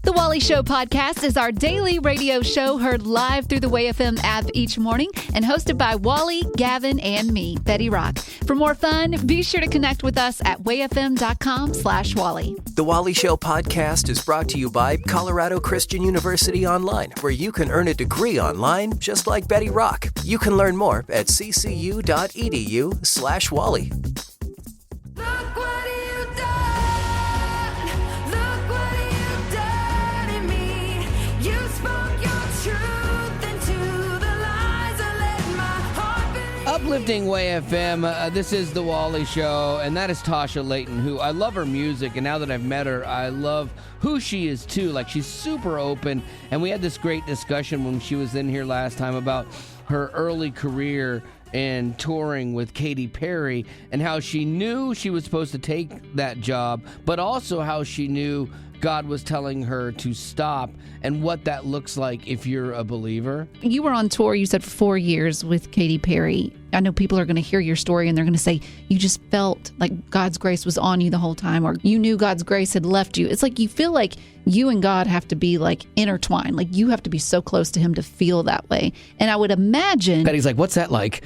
The Wally Show podcast is our daily radio show heard live through the WayFM app each morning and hosted by Wally, Gavin, and me, Betty Rock. For more fun, be sure to connect with us at wayfm.com/Wally. The Wally Show podcast is brought to you by Colorado Christian University Online, where you can earn a degree online just like Betty Rock. You can learn more at ccu.edu/Wally. Uplifting Way FM, this is The Wally Show, and that is Tasha Layton, who I love her music, and now that I've met her, I love who she is too. Like, she's super open, and we had this great discussion when she was in here last time about her early career and touring with Katy Perry, and how she knew she was supposed to take that job, but also how she knew God was telling her to stop, and what that looks like if you're a believer. You were on tour, you said, for 4 years with Katy Perry. I know people are going to hear your story and they're going to say, you just felt like God's grace was on you the whole time, or you knew God's grace had left you. It's like you feel like you and God have to be like intertwined. Like you have to be so close to him to feel that way. And I would imagine... Betty's like, what's that like?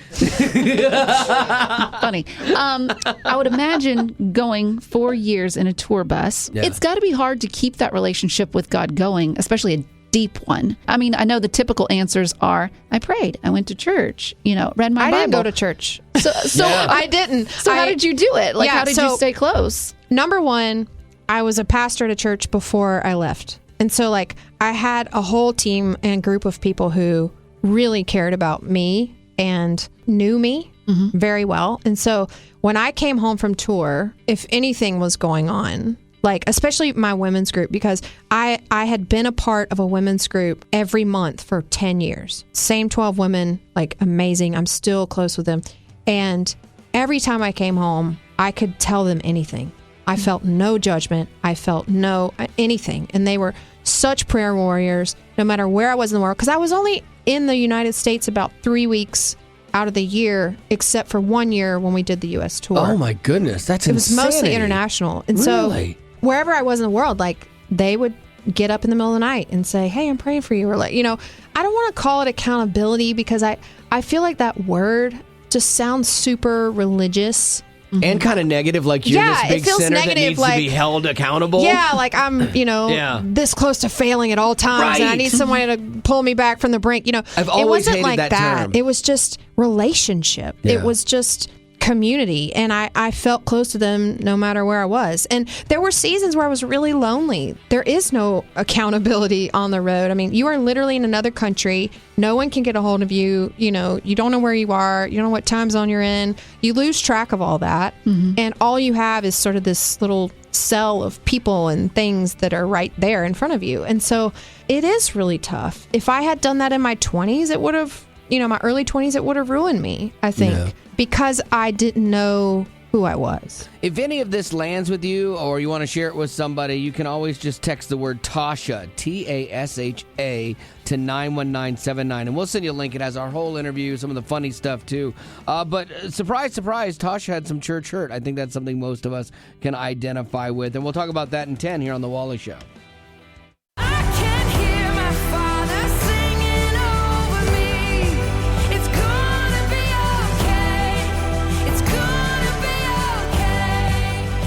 Funny. I would imagine going 4 years in a tour bus. Yeah. It's got to be hard to keep that relationship with God going, especially a deep one. I mean, I know the typical answers are, I prayed, I went to church, read my Bible. I didn't go to church. So yeah. I didn't. So how did you do it? Like, how did you stay close? Number one, I was a pastor at a church before I left. And so, I had a whole team and group of people who really cared about me and knew me very well. And so when I came home from tour, if anything was going on, especially my women's group, because I had been a part of a women's group every month for 10 years. Same 12 women, amazing. I'm still close with them. And every time I came home, I could tell them anything. I felt no judgment. I felt no anything. And they were such prayer warriors, no matter where I was in the world. Because I was only in the United States about 3 weeks out of the year, except for 1 year when we did the U.S. tour. Oh, my goodness. That's insanity. It was mostly international. And really? So wherever I was in the world, they would get up in the middle of the night and say, hey, I'm praying for you. Or I don't want to call it accountability, because I feel like that word just sounds super religious. And kind of negative, like you're this big sinner that needs to be held accountable. Yeah, I'm, this close to failing at all times, right. And I need someone to pull me back from the brink. I've always hated that term. It was just relationship. Yeah. It was just community, and I felt close to them no matter where I was. And there were seasons where I was really lonely. There is no accountability on the road. I mean, you are literally in another country. No one can get a hold of you. You don't know where you are. You don't know what time zone you're in. You lose track of all that. And all you have is sort of this little cell of people and things that are right there in front of you. And so it is really tough. If I had done that in my 20s, it would have, my early 20s, it would have ruined me, I think. Yeah. Because I didn't know who I was. If any of this lands with you, or you want to share it with somebody, you can always just text the word Tasha, Tasha, to 91979, and we'll send you a link. It has our whole interview, some of the funny stuff too. But surprise, surprise, Tasha had some church hurt. I think that's something most of us can identify with, and we'll talk about that in 10 here on The Wally Show.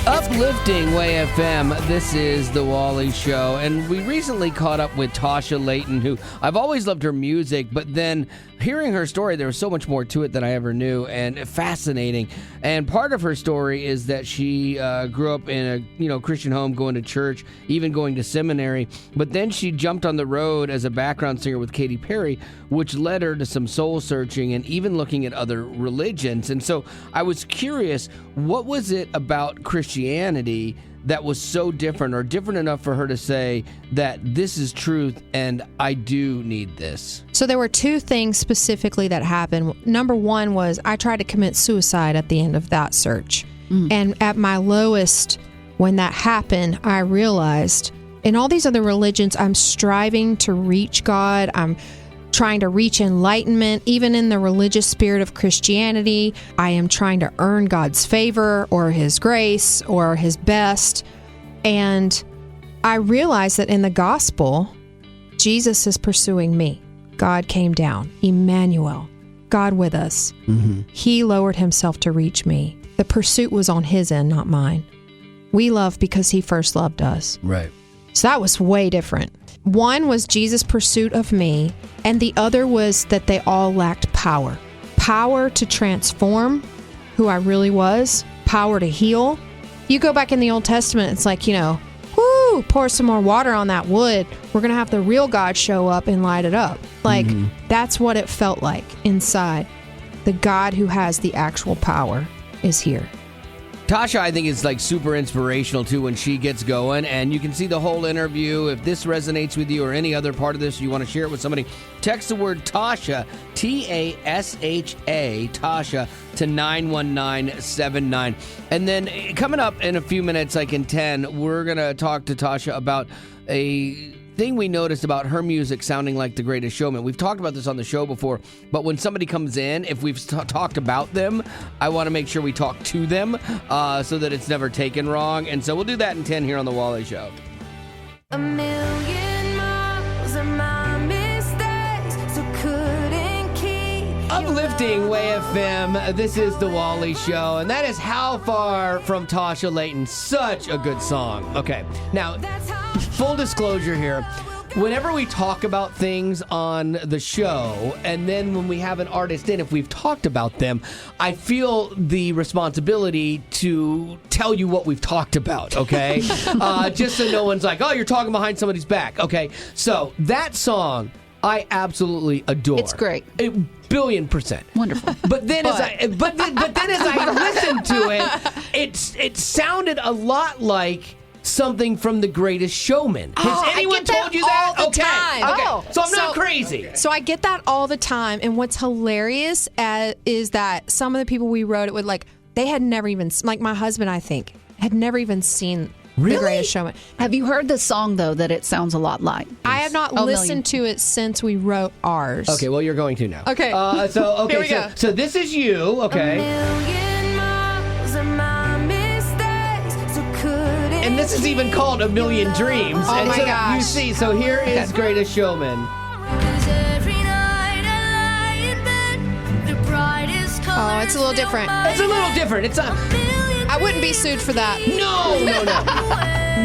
Uplifting Way FM, this is The Wally Show, and we recently caught up with Tasha Layton, who I've always loved her music, but then hearing her story, there was so much more to it than I ever knew, and fascinating. And part of her story is that she grew up in a Christian home, going to church, even going to seminary, but then she jumped on the road as a background singer with Katy Perry, which led her to some soul searching and even looking at other religions. And so I was curious, what was it about Christianity that was so different, or different enough for her to say that this is truth and I do need this? So there were two things specifically that happened. Number one was I tried to commit suicide at the end of that search. And at my lowest, when that happened, I realized in all these other religions, I'm striving to reach God. I'm trying to reach enlightenment. Even in the religious spirit of Christianity, I am trying to earn God's favor or His grace or His best. And I realized that in the gospel, Jesus is pursuing me. God came down. Emmanuel, God with us. He lowered himself to reach me. The pursuit was on his end, not mine. We love because he first loved us. Right. So that was way different. One was Jesus' pursuit of me, and the other was that they all lacked power. Power to transform who I really was, power to heal. You go back in the Old Testament, it's like, whoo, pour some more water on that wood. We're going to have the real God show up and light it up. Like, that's what it felt like inside. The God who has the actual power is here. Tasha, I think, is like super inspirational too when she gets going, and you can see the whole interview. If this resonates with you or any other part of this, you want to share it with somebody, text the word Tasha, Tasha, Tasha, to 91979. And then coming up in a few minutes, like in 10, we're going to talk to Tasha about a thing we noticed about her music sounding like The Greatest Showman. We've talked about this on the show before, but when somebody comes in, if we've talked about them, I want to make sure we talk to them so that it's never taken wrong. And so we'll do that in 10 here on The Wally Show. A million miles of my mistakes, so couldn't keep Uplifting Way FM, this is The Wally Show, and that is How Far from Tasha Layton. Such a good song. Okay, now, full disclosure here. Whenever we talk about things on the show, and then when we have an artist in, if we've talked about them, I feel the responsibility to tell you what we've talked about, okay? Just so no one's like, oh, you're talking behind somebody's back. Okay, so that song, I absolutely adore. It's great. Billion%. Wonderful. But then as I listened to it, it sounded a lot like something from The Greatest Showman. Has anyone told you that? All the time. Okay. So I'm not crazy. So I get that all the time. And what's hilarious is that some of the people we wrote it with, like, they had never even, like my husband, I think, had never even seen The Greatest Showman. Have you heard the song, though, that it sounds a lot like? I have not listened to it since we wrote ours. Okay, well, you're going to now. Okay. Here we go. So this is you, okay? And this is even called A Million Dreams. Oh, and my so gosh. You see, so here is Greatest Showman. Oh, it's a little different. It's a little different. It's I wouldn't be sued for that. No.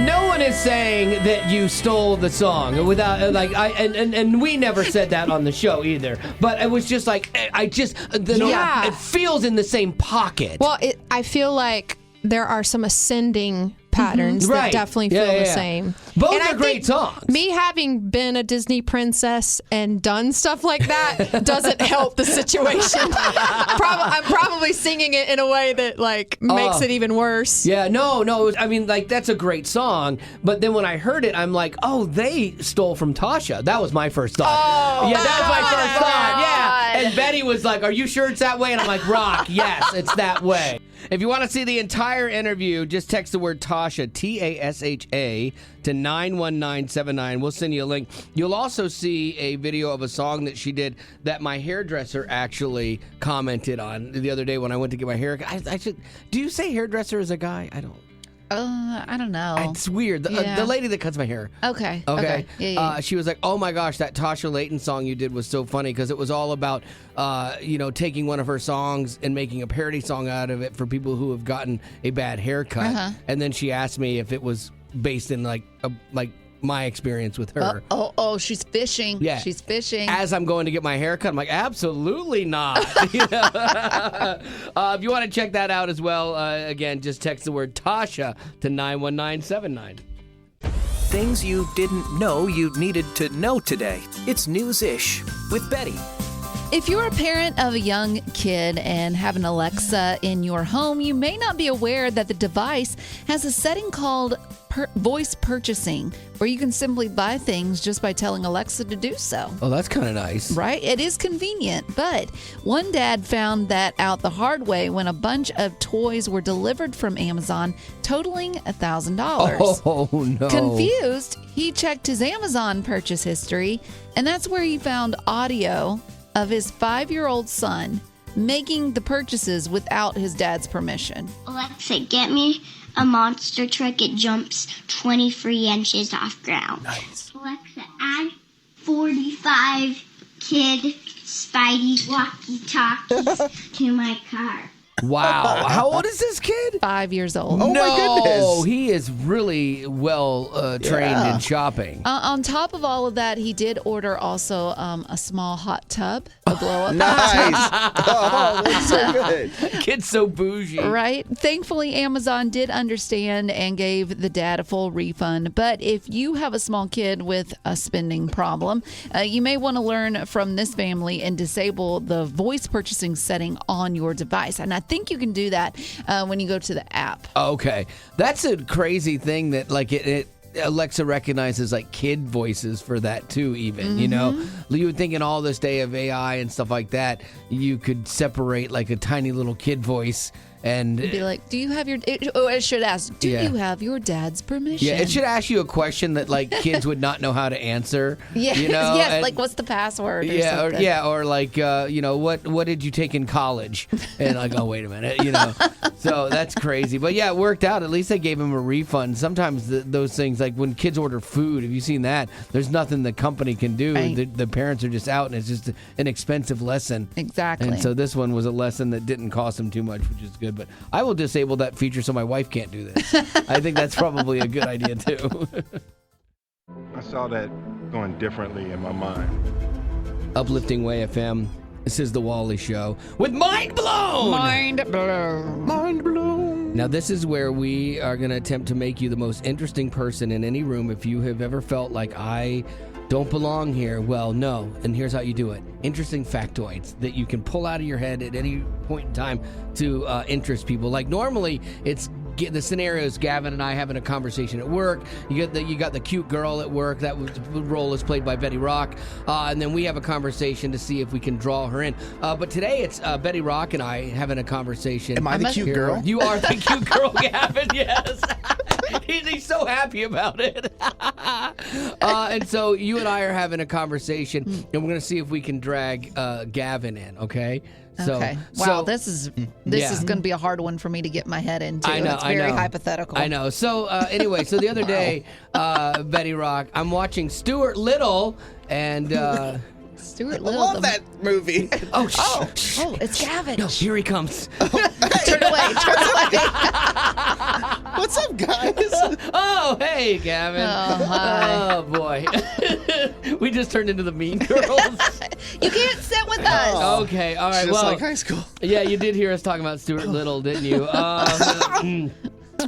No one is saying that you stole the song without and we never said that on the show either. But it was just like it feels in the same pocket. Well, I feel like there are some ascending patterns that definitely feel the same. Both are great songs. Me having been a Disney princess and done stuff like that doesn't help the situation. I'm probably singing it in a way that makes it even worse. Yeah, no. I mean, that's a great song. But then when I heard it, I'm like, oh, they stole from Tasha. That was my first thought. Oh, yeah, that was my first thought. Yeah. And Betty was like, are you sure it's that way? And I'm like, Rock, yes, it's that way. If you want to see the entire interview, just text the word Tasha, Tasha, to 91979. We'll send you a link. You'll also see a video of a song that she did that my hairdresser actually commented on the other day when I went to get my hair. Do you say hairdresser as a guy? I don't. I don't know. It's weird. The lady that cuts my hair. Okay. Yeah. She was like, oh my gosh, that Tasha Layton song you did was so funny because it was all about, taking one of her songs and making a parody song out of it for people who have gotten a bad haircut. Uh-huh. And then she asked me if it was based in like my experience with her. Oh, she's fishing. Yeah. She's fishing. As I'm going to get my hair cut, I'm like, absolutely not. If you want to check that out as well, again, just text the word Tasha to 91979. Things you didn't know you needed to know today. It's News-ish with Betty. If you're a parent of a young kid and have an Alexa in your home, you may not be aware that the device has a setting called voice purchasing, where you can simply buy things just by telling Alexa to do so. Oh, that's kind of nice. Right? It is convenient, but one dad found that out the hard way when a bunch of toys were delivered from Amazon, totaling $1,000. Oh, no. Confused, he checked his Amazon purchase history, and that's where he found audio of his 5-year-old son making the purchases without his dad's permission. Alexa, get me a monster truck. It jumps 23 inches off ground. Nice. Alexa, add 45 kid Spidey walkie-talkies to my car. Wow. How old is this kid? 5 years old. Oh, my goodness. He is really well trained in shopping. On top of all of that, he did order also a small hot tub, a blow-up Nice. Oh, that's so good. Kid's so bougie. Right. Thankfully, Amazon did understand and gave the dad a full refund. But if you have a small kid with a spending problem, you may want to learn from this family and disable the voice purchasing setting on your device. And I think you can do that when you go to the app. Okay. That's a crazy thing that like it Alexa recognizes like kid voices for that too, even, you know? You would think in all this day of AI and stuff like that, you could separate like a tiny little kid voice and Be like, do you have your? It should ask, do you have your dad's permission? yeah, it should ask you a question that like kids would not know how to answer. Yeah, you know? yes, And- like what's the password? Or yeah, something. or like you know, what did you take in college? And like, oh wait a minute, you know. So that's crazy. But yeah, it worked out. At least they gave him a refund. Sometimes those things, like when kids order food, have you seen that? There's nothing the company can do. Right. The parents are just out, and it's just an expensive lesson. Exactly. And so this one was a lesson that didn't cost them too much, which is good. But I will disable that feature so my wife can't do this. I think that's probably a good idea too. I saw that going differently in my mind. Uplifting Way FM. This is The Wally Show with Mind Blown! Mind blown. Mind blown. Now, this is where we are going to attempt to make you the most interesting person in any room. If you have ever felt like I don't belong here, well, no. And here's how you do it. Interesting factoids that you can pull out of your head at any point in time to interest people. Like normally, the scenario is Gavin and I having a conversation at work. You got the cute girl at work. That role is played by Betty Rock. And then we have a conversation to see if we can draw her in. But today it's Betty Rock and I having a conversation. Am I the cute girl? You are the cute girl, Gavin, yes. He's so happy about it. And so you and I are having a conversation, and we're going to see if we can drag Gavin in, okay? Okay. Wow, this is going to be a hard one for me to get my head into. I know. It's very hypothetical. I know. So anyway, so the other day, Betty Rock, I'm watching Stuart Little, and Stuart I Little. love that movie. oh, It's Gavin. no, here he comes. Turn away. What's up, guys? Oh, hey, Gavin. Oh, hi. Oh, boy. We just turned into the Mean Girls. You can't sit with us. Okay, all right. Just Well, like high school. yeah, you did hear us talking about Stuart Little, didn't you?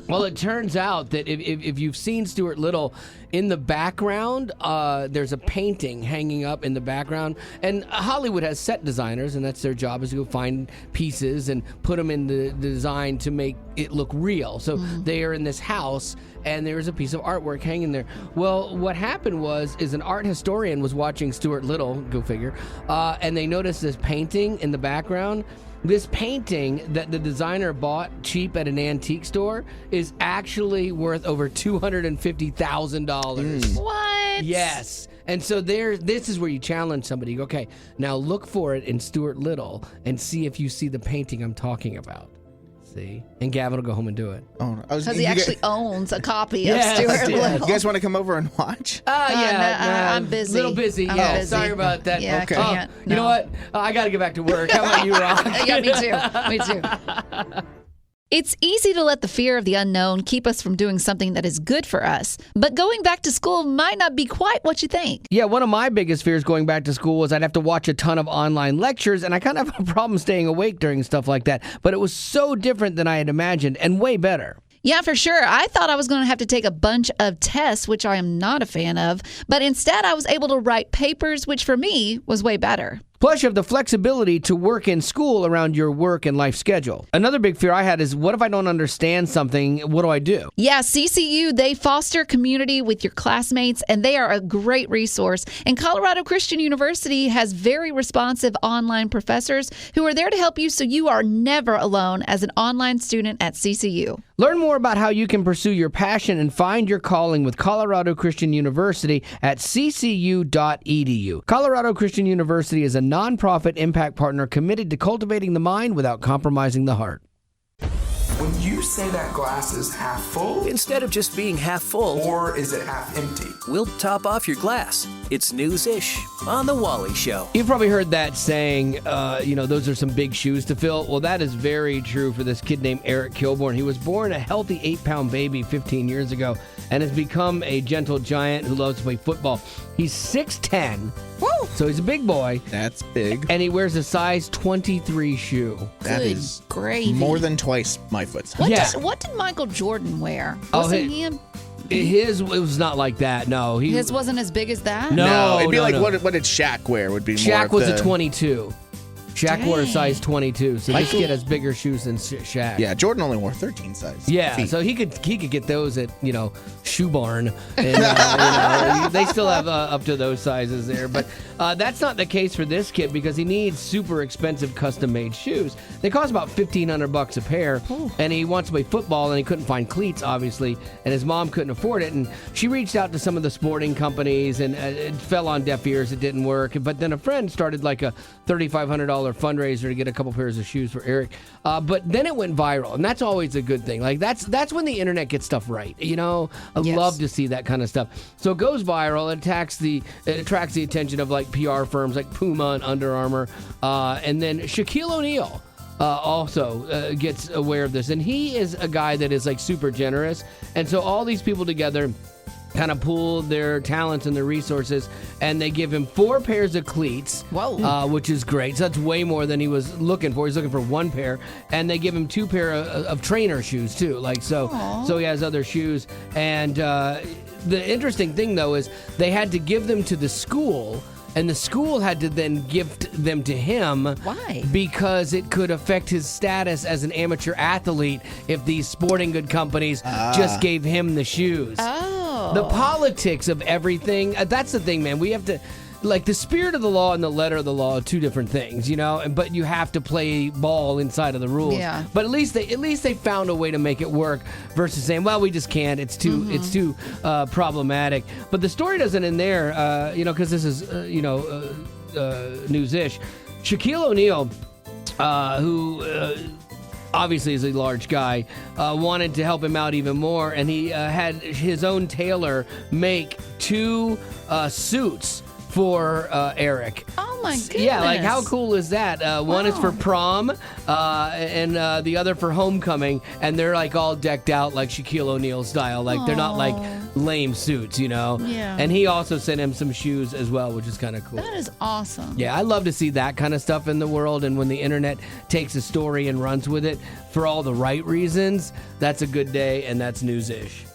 Well, it turns out that if you've seen Stuart Little, in the background, there's a painting hanging up in the background. And Hollywood has set designers, and that's their job, is to go find pieces and put them in the design to make it look real. So they are in this house, and there's a piece of artwork hanging there. Well, what happened is an art historian was watching Stuart Little, go figure, and they noticed this painting in the background. This painting that the designer bought cheap at an antique store is actually worth over $250,000. What? Yes. And so this is where you challenge somebody. You go, okay, now look for it in Stuart Little and see if you see the painting I'm talking about. See? And Gavin will go home and do it. Oh, no. Because he actually owns a copy Yes, of Stuart yes. Little. You guys want to come over and watch? I'm busy. Little busy. I'm Yeah, busy. sorry about that. Yeah, Okay. I can't. You know what? I got to get back to work. How about you, Rock? Yeah, me too. Me too. It's easy to let the fear of the unknown keep us from doing something that is good for us. But going back to school might not be quite what you think. Yeah, one of my biggest fears going back to school was I'd have to watch a ton of online lectures, and I kind of have a problem staying awake during stuff like that. But it was so different than I had imagined, and way better. Yeah, for sure. I thought I was going to have to take a bunch of tests, which I am not a fan of. But instead, I was able to write papers, which for me was way better. Plus, you have the flexibility to work in school around your work and life schedule. Another big fear I had is, what if I don't understand something? What do I do? Yeah, CCU, they foster community with your classmates, and they are a great resource. And Colorado Christian University has very responsive online professors who are there to help you so you are never alone as an online student at CCU. Learn more about how you can pursue your passion and find your calling with Colorado Christian University at ccu.edu. Colorado Christian University is a nonprofit impact partner committed to cultivating the mind without compromising the heart. When you say that glass is half full, Instead of just being half full, or is it half empty? we'll top off your glass. It's News-ish on The Wally Show. You've probably heard that saying, those are some big shoes to fill. Well, that is very true for this kid named Eric Kilborn. He was born a healthy 8-pound baby 15 years ago and has become a gentle giant who loves to play football. He's 6'10", so he's a big boy. That's big. And he wears a size 23 shoe. That Good is gravy. more than twice my foot size. What did Michael Jordan wear? Oh, Wasn't he? His, it was not like that. No, His wasn't as big as that. No, it'd be no, like no. what did Shaq wear? Would be more Shaq of was the, a 22. Shaq wore a Dang. size 22, so this kid has bigger shoes than Shaq. Yeah, Jordan only wore 13 size. Yeah, feet. so he could get those at Shoe Barn, and they still have up to those sizes there. But that's not the case for this kid because he needs super expensive custom made shoes. They cost about $1,500 a pair, and he wants to play football and he couldn't find cleats, obviously, and his mom couldn't afford it. And she reached out to some of the sporting companies, and it fell on deaf ears. It didn't work. But then a friend started like a $3,500 fundraiser to get a couple pairs of shoes for Eric. But then it went viral, and that's always a good thing. Like that's when the internet gets stuff right. I love to see that kind of stuff. So it goes viral. It attracts the attention of like PR firms like Puma and Under Armour, and then Shaquille O'Neal also gets aware of this, and he is a guy that is like super generous, and so all these people together kind of pool their talents and their resources, and they give him 4 pairs of cleats. Whoa. Which is great. So that's way more than he was looking for. He's looking for 1 pair, and they give him 2 pair of trainer shoes too. So he has other shoes. And the interesting thing though is they had to give them to the school. And the school had to then gift them to him. Why? Because it could affect his status as an amateur athlete if these sporting good companies just gave him the shoes. Oh. The politics of everything. That's the thing, man. We have to... Like, the spirit of the law and the letter of the law are 2 different things, but you have to play ball inside of the rules. Yeah. But at least they found a way to make it work versus saying, well, we just can't. It's too problematic. But the story doesn't end there, because this is news-ish. Shaquille O'Neal, who obviously is a large guy, wanted to help him out even more, and he had his own tailor make 2 suits for Eric. Oh my goodness. Yeah, like how cool is that? One is for prom, and the other for homecoming, and they're like all decked out like Shaquille O'Neal style. Like they're not like lame suits, Yeah. And he also sent him some shoes as well, which is kind of cool. That is awesome. Yeah, I love to see that kind of stuff in the world, and when the internet takes a story and runs with it for all the right reasons, that's a good day, and that's news-ish.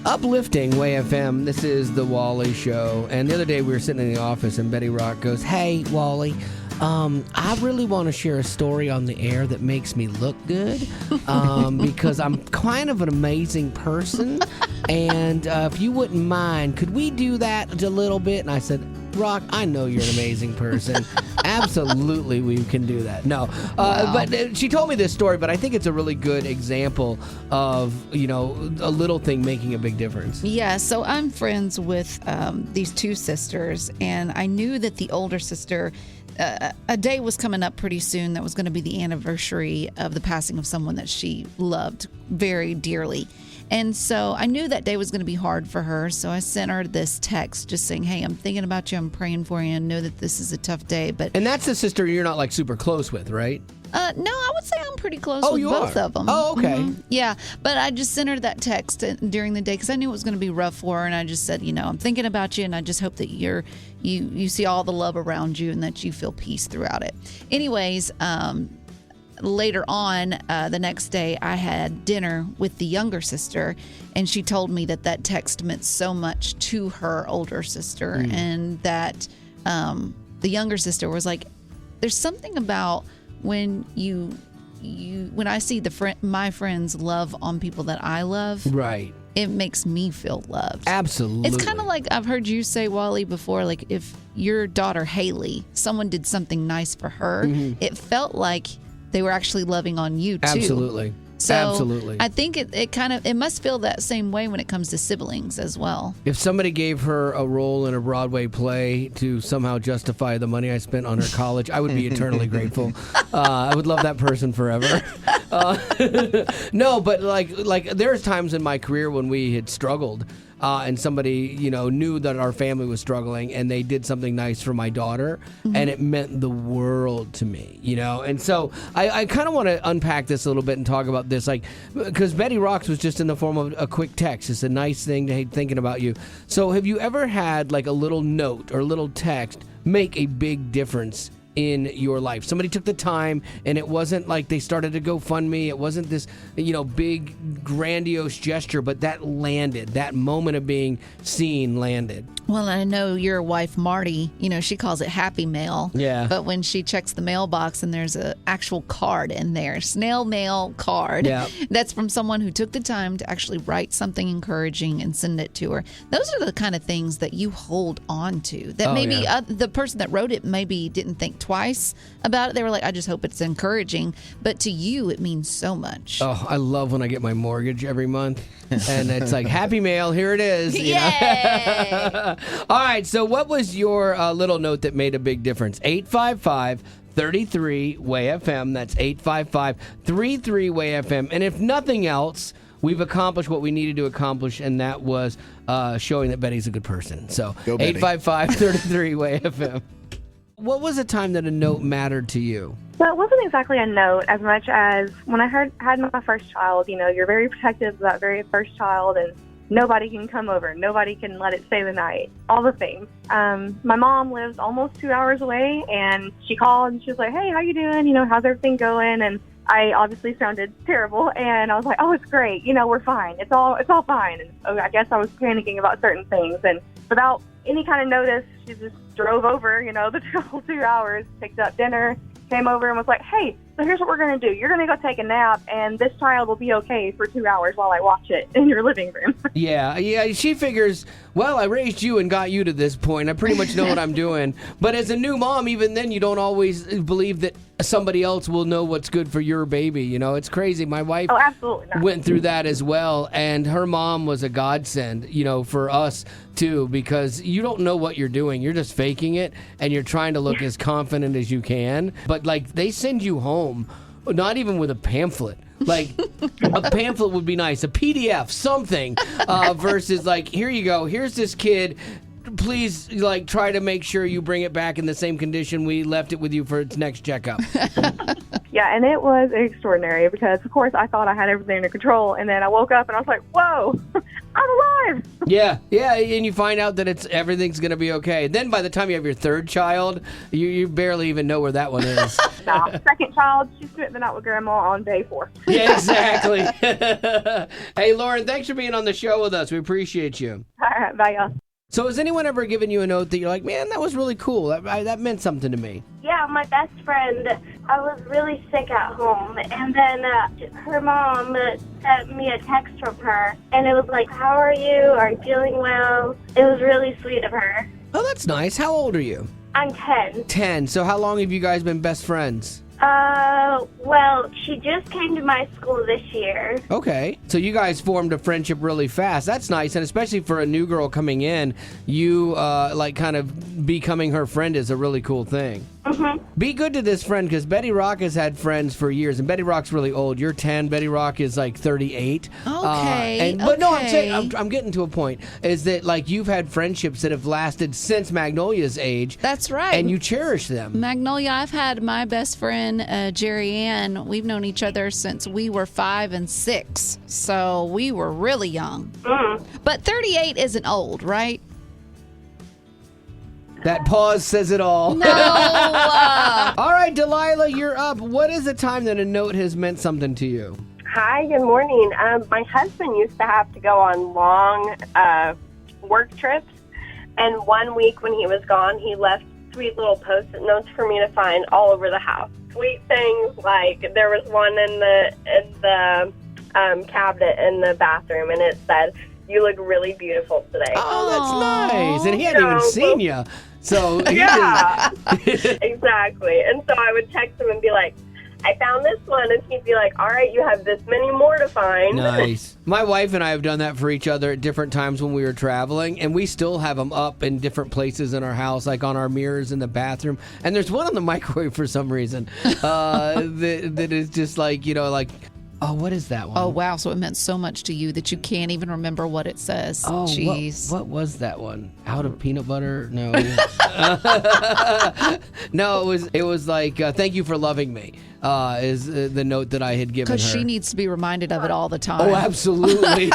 Uplifting Way FM, this is the Wally Show. And the other day we were sitting in the office and Betty Rock goes, "Hey, Wally, I really want to share a story on the air that makes me look good because I'm kind of an amazing person. And if you wouldn't mind, could we do that a little bit?" And I said, "Rock, I know you're an amazing person. Absolutely, we can do that." No, but she told me this story, but I think it's a really good example of, a little thing making a big difference. Yeah, so I'm friends with these 2 sisters, and I knew that the older sister, a day was coming up pretty soon that was going to be the anniversary of the passing of someone that she loved very dearly. And so I knew that day was going to be hard for her. So I sent her this text just saying, "Hey, I'm thinking about you. I'm praying for you. I know that this is a tough day." And that's the sister you're not like super close with, right? No, I would say I'm pretty close Oh, with you both are? of them. Oh, okay. Yeah, but I just sent her that text during the day because I knew it was going to be rough for her, and I just said, I'm thinking about you, and I just hope that you see all the love around you and that you feel peace throughout it. Anyways, later on, the next day, I had dinner with the younger sister, and she told me that text meant so much to her older sister, and that the younger sister was like, "There's something about when when I see my friends love on people that I love, right? It makes me feel loved." Absolutely. It's kind of like I've heard you say, Wally, before, like if your daughter Haley, someone did something nice for her, it felt like they were actually loving on you too. Absolutely. So Absolutely. I think it must feel that same way when it comes to siblings as well. If somebody gave her a role in a Broadway play to somehow justify the money I spent on her college, I would be eternally grateful. I would love that person forever. No, but like there's times in my career when we had struggled. And somebody, knew that our family was struggling, and they did something nice for my daughter, and it meant the world to me, And so I kind of want to unpack this a little bit and talk about this, because Betty Rocks was just in the form of a quick text. It's a nice thing to hate thinking about you. So have you ever had like a little note or a little text make a big difference in your life? Somebody took the time, and it wasn't like they started to GoFundMe. It wasn't this, big grandiose gesture, but that landed. That moment of being seen landed. Well, I know your wife, Marty, she calls it Happy Mail. Yeah. But when she checks the mailbox and there's an actual card in there, snail mail card, Yeah. that's from someone who took the time to actually write something encouraging and send it to her. Those are the kind of things that you hold on to. That maybe the person that wrote it maybe didn't think twice about it. They were like, I just hope it's encouraging. But to you, it means so much. Oh, I love when I get my mortgage every month, and it's like, Happy Mail, here it is. Yay! All right, so what was your little note that made a big difference? 855-33-WAY-FM. That's 855-33-WAY-FM. And if nothing else, we've accomplished what we needed to accomplish, and that was showing that Betty's a good person. So 855-33-WAY-FM. What was a time that a note mattered to you? Well, it wasn't exactly a note as much as when I had my first child, you're very protective of that very first child, and nobody can come over. Nobody can let it stay the night. All the things. My mom lives almost 2 hours away, and she called, and she was like, hey, how you doing? How's everything going? And I obviously sounded terrible, and I was like, oh, it's great. We're fine. It's all fine. And I guess I was panicking about certain things, and without any kind of notice, she just drove over, the whole 2 hours, picked up dinner, came over and was like, hey, so here's what we're going to do. You're going to go take a nap, and this child will be okay for 2 hours while I watch it in your living room. Yeah. She figures, well, I raised you and got you to this point. I pretty much know what I'm doing. But as a new mom, even then, you don't always believe that somebody else will know what's good for your baby. It's crazy. My wife went through that as well, and her mom was a godsend, for us too, because you don't know what you're doing. You're just faking it, and you're trying to look as confident as you can. But they send you home, not even with a pamphlet. Like, a pamphlet would be nice, a PDF, something, versus here you go, here's this kid. Please, try to make sure you bring it back in the same condition we left it with you for its next checkup. Yeah, and it was extraordinary because, of course, I thought I had everything under control, and then I woke up and I was like, whoa, I'm alive. Yeah, and you find out that everything's going to be okay. Then by the time you have your third child, you barely even know where that one is. No, second child, she spent the night with Grandma on day 4. Yeah, exactly. Hey, Lauren, thanks for being on the show with us. We appreciate you. All right, bye, y'all. So has anyone ever given you a note that you're like, man, that was really cool. That meant something to me? Yeah, my best friend, I was really sick at home, and then her mom sent me a text from her, and it was like, how are you? Are you feeling well? It was really sweet of her. Oh, that's nice. How old are you? I'm 10. 10. So how long have you guys been best friends? Well, she just came to my school this year. Okay. So you guys formed a friendship really fast. That's nice. And especially for a new girl coming in, you, kind of becoming her friend is a really cool thing. Mm-hmm. Be good to this friend, because Betty Rock has had friends for years, and Betty Rock's really old. You're 10. Betty Rock is 38. Okay. But no, I'm saying I'm getting to a point is that you've had friendships that have lasted since Magnolia's age. That's right. And you cherish them. Magnolia, I've had my best friend Jerry Ann. We've known each other since we were 5 and 6, so we were really young. But 38 isn't old, right? That pause says it all. No. All right, Delilah, you're up. What is a time that a note has meant something to you? Hi, good morning. My husband used to have to go on long work trips, and one week when he was gone, he left sweet little Post-it notes for me to find all over the house. Sweet things like there was one in the cabinet in the bathroom, and it said, "You look really beautiful today." Oh, that's nice. And he hadn't even seen you. So yeah, exactly. And so I would text him and be like, I found this one. And she'd be like, all right, you have this many more to find. Nice. My wife and I have done that for each other at different times when we were traveling, and we still have them up in different places in our house, like on our mirrors in the bathroom. And there's one on the microwave for some reason that is just like, oh, what is that one? Oh, wow. So it meant so much to you that you can't even remember what it says. Oh, jeez. What was that one? Out of peanut butter? No. No, it was like, thank you for loving me, is the note that I had given her. Because she needs to be reminded of it all the time. Oh, absolutely.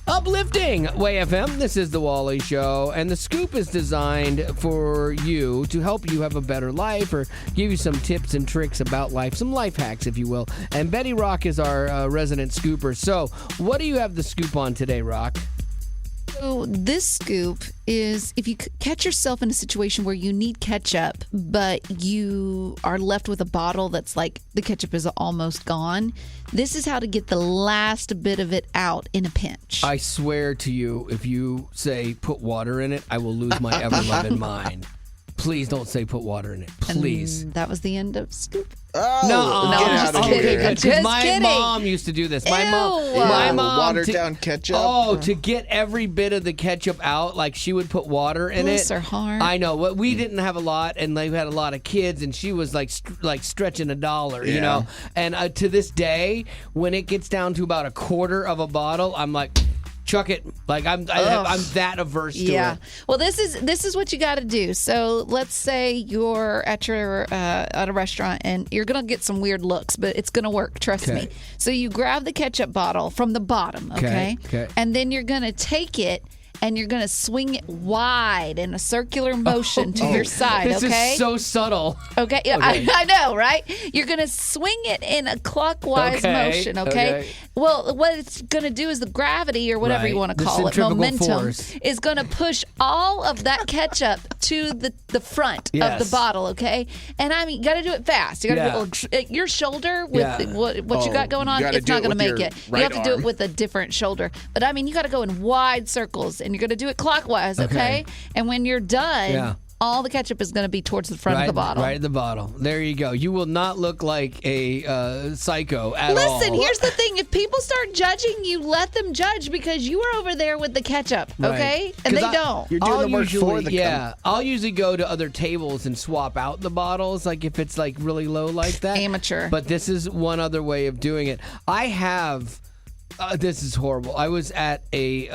Uplifting Way FM. This is the Wally Show, and the Scoop is designed for you to help you have a better life or give you some tips and tricks about life, some life hacks, if you will. And Betty Rock is our resident scooper. So, what do you have the scoop on today, Rock? So this scoop is if you catch yourself in a situation where you need ketchup, but you are left with a bottle that's like the ketchup is almost gone. This is how to get the last bit of it out in a pinch. I swear to you, if you say put water in it, I will lose my ever-loving mind. Please don't say put water in it. Please. And that was the end of scoop. Oh, No, get I'm out just of kidding. here. I'm just my kidding. mom used to do this. My Ew. mom watered down ketchup. Oh, to get every bit of the ketchup out, like she would put water in Bless it. her heart. I know. We didn't have a lot, and they had a lot of kids, and she was like stretching $1, you know. And to this day, when it gets down to about a quarter of a bottle, I'm like, chuck it. Like I'm that averse to it. Well, this is what you got to do. So let's say you're at at a restaurant and you're gonna get some weird looks, but it's gonna work. Trust me. So you grab the ketchup bottle from the bottom, okay? And then you're gonna take it and you're gonna swing it wide in a circular motion to your side. This okay? is so subtle. Okay, I know, right? You're going to swing it in a clockwise motion, okay? Well, what it's going to do is the gravity or whatever you want to call it, momentum, is going to push all of that ketchup to the front of the bottle, okay? And I mean, you got to do it fast. You got to do it, your shoulder with what you got going on, it's not going to make it. You have to do it with a different shoulder. But I mean, you got to go in wide circles, and you're going to do it clockwise, okay? And when you're done, all the ketchup is going to be towards the front of the bottle. Right at the bottle. There you go. You will not look like a psycho at all. Listen, here's the thing. If people start judging you, let them judge because you were over there with the ketchup, okay? And they don't. You're doing the work for the I'll usually go to other tables and swap out the bottles, like if it's like really low like that. Amateur. But this is one other way of doing it. I have... this is horrible. I was at a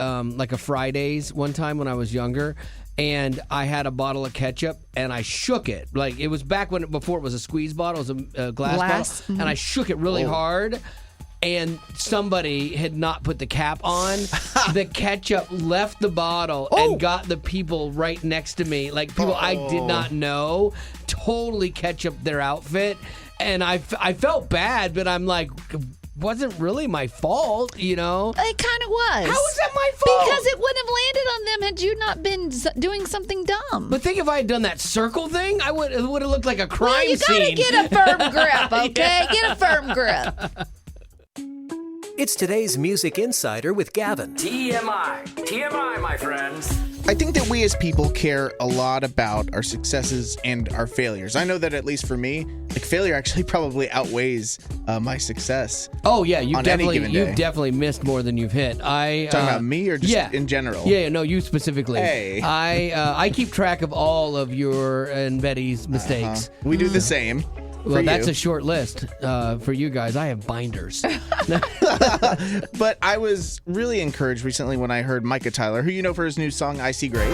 Fridays one time when I was younger, and I had a bottle of ketchup, and I shook it. Like, it was back before it was a squeeze bottle. It was a glass bottle, and I shook it really hard, and somebody had not put the cap on. The ketchup left the bottle and got the people right next to me, like people I did not know, totally ketchup their outfit, and I felt bad, but I'm like... wasn't really my fault, you know? It kind of was. How was that my fault? Because it wouldn't have landed on them had you not been doing something dumb. But think if I had done that circle thing, it would have looked like a crime well, you scene. You got to get a firm grip, okay? Get a firm grip. It's today's Music Insider with Gavin. TMI, my friends. I think that we as people care a lot about our successes and our failures. I know that at least for me, like failure actually probably outweighs my success. Oh yeah, you've day. definitely missed more than you've hit. Talking about me or just in general? Yeah, no, you specifically. Hey, I keep track of all of your and Betty's mistakes. We do the same. Well, that's a short list for you guys. I have binders. But I was really encouraged recently when I heard Micah Tyler, who you know for his new song, I See Grace.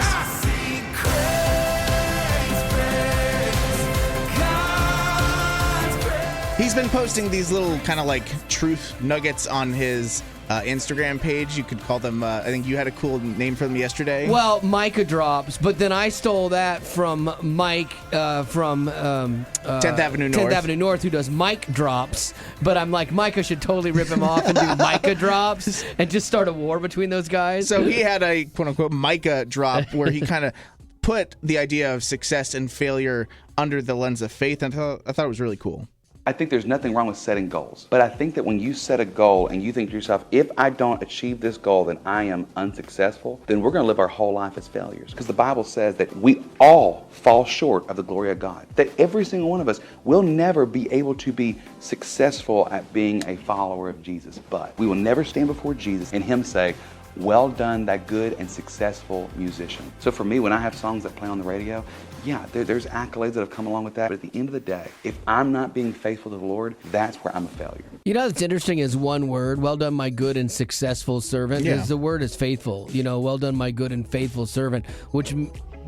He's been posting these little kind of like truth nuggets on his Instagram page. You could call them, I think you had a cool name for them yesterday. Well, Micah Drops, but then I stole that from Mike from 10th Avenue North. 10th Avenue North, who does Mike Drops. But I'm like, Micah should totally rip him off and do Micah Drops and just start a war between those guys. So he had a quote-unquote Micah drop where he kind of put the idea of success and failure under the lens of faith, and I thought it was really cool. I think there's nothing wrong with setting goals. But I think that when you set a goal and you think to yourself, if I don't achieve this goal, then I am unsuccessful, then we're going to live our whole life as failures. Because the Bible says that we all fall short of the glory of God. That every single one of us will never be able to be successful at being a follower of Jesus. But we will never stand before Jesus and Him say, well done, that good and successful musician. So for me, when I have songs that play on the radio, yeah, there's accolades that have come along with that. But at the end of the day, if I'm not being faithful to the Lord, that's where I'm a failure. You know what's interesting is one word, well done, my good and successful servant. Yeah. The word is faithful. Well done, my good and faithful servant, which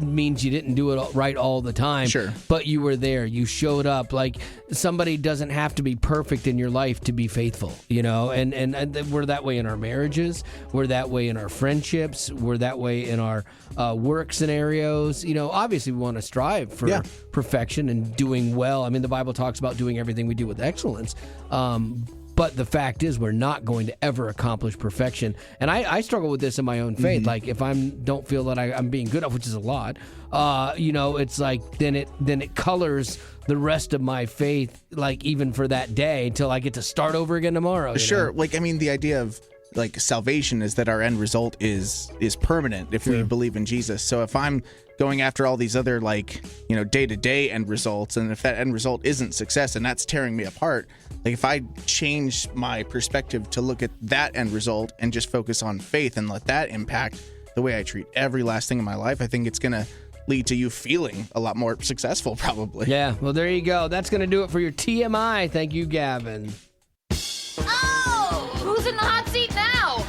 means you didn't do it right all the time. Sure. But you were there. You showed up. Like, somebody doesn't have to be perfect in your life to be faithful, and we're that way in our marriages. We're that way in our friendships. We're that way in our work scenarios. Obviously we want to strive for perfection and doing well. I mean, the Bible talks about doing everything we do with excellence. But the fact is, we're not going to ever accomplish perfection. And I struggle with this in my own faith. Like, if I don't feel that I'm being good enough, which is a lot, it's like then it colors the rest of my faith, like even for that day, until I get to start over again tomorrow. Sure. Like, I mean, the idea of like salvation is that our end result is permanent if we believe in Jesus. So if I'm going after all these other day-to-day end results, and if that end result isn't success and that's tearing me apart, like if I change my perspective to look at that end result and just focus on faith and let that impact the way I treat every last thing in my life, I think it's going to lead to you feeling a lot more successful, probably. Yeah, well, there you go. That's going to do it for your TMI. Thank you, Gavin. Oh! Who's in the hot seat now?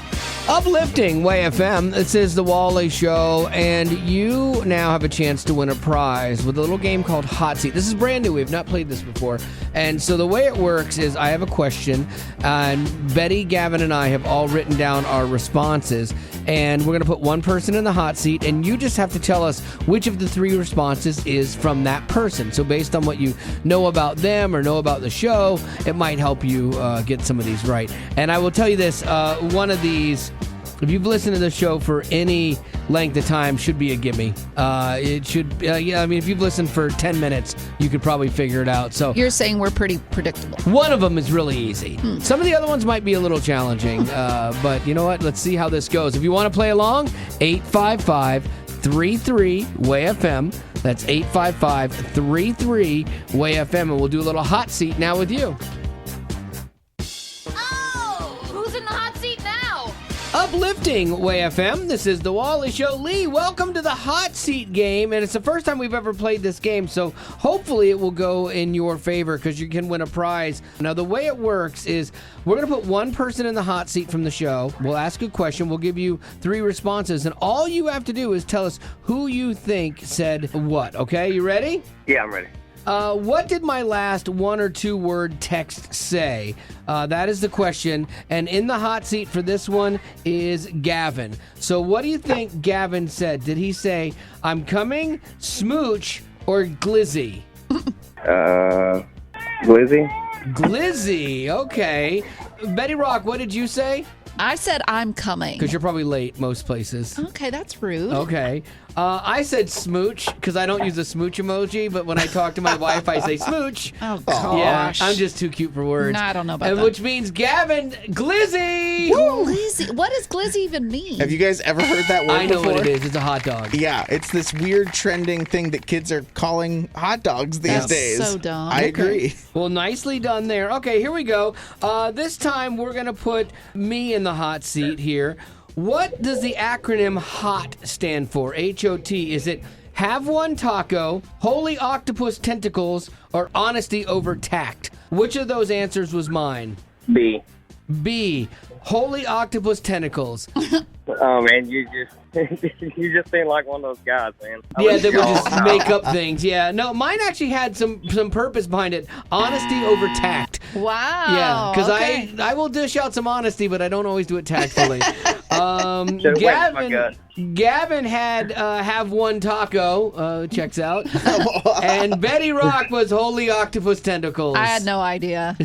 Uplifting Way FM. This is the Wally Show, and you now have a chance to win a prize with a little game called Hot Seat. This is brand new. We've not played this before. And so the way it works is I have a question, and Betty, Gavin, and I have all written down our responses, and we're going to put one person in the hot seat, and you just have to tell us which of the three responses is from that person. So based on what you know about them or know about the show, it might help you get some of these right. And I will tell you this, one of these, if you've listened to the show for any length of time, should be a gimme. It should, if you've listened for 10 minutes, you could probably figure it out. So You're saying we're pretty predictable. one of them is really easy. Some of the other ones might be a little challenging, but you know what? Let's see how this goes. If you want to play along, 855-33-WAY-FM. That's 855-33-WAY-FM, and we'll do a little hot seat now with you. Oh! Who's in the hot seat now? Uplifting Way FM. This is the Wally Show. Lee, welcome to the hot seat game, and it's the first time we've ever played this game, so hopefully it will go in your favor because you can win a prize. Now, the way it works is we're going to put one person in the hot seat from the show. We'll ask a question. We'll give you three responses, and all you have to do is tell us who you think said what. Okay, you ready? Yeah, I'm ready. What did my last one or two word text say? That is the question. And in the hot seat for this one is Gavin. So what do you think Gavin said? Did he say, I'm coming, smooch, or glizzy? Glizzy? Glizzy, okay. Betty Rock, what did you say? I said I'm coming. Because you're probably late most places. Okay, that's rude. Okay. I said smooch because I don't use the smooch emoji, but when I talk to my wife, I say smooch. Oh, gosh. Yeah, I'm just too cute for words. No, I don't know about that. Which means Gavin, glizzy. Glizzy. What does glizzy even mean? Have you guys ever heard that word I know before? what it is. It's a hot dog. Yeah, it's this weird trending thing that kids are calling hot dogs these days. So dumb. I agree. Well, nicely done there. Okay, here we go. This time we're going to put me in the hot seat here. What does the acronym HOT stand for? H-O-T. Is it have one taco, holy octopus tentacles, or honesty over tact? Which of those answers was mine? B. B. Holy octopus tentacles. Oh man, you just seem like one of those guys, man. Yeah, they would just make up things. Yeah, no, mine actually had some purpose behind it. Honesty over tact. Wow. Yeah, because okay. I will dish out some honesty, but I don't always do it tactfully. Should've went with my gut. Gavin had have one taco, checks out. And Betty Rock was holy octopus tentacles. I had no idea.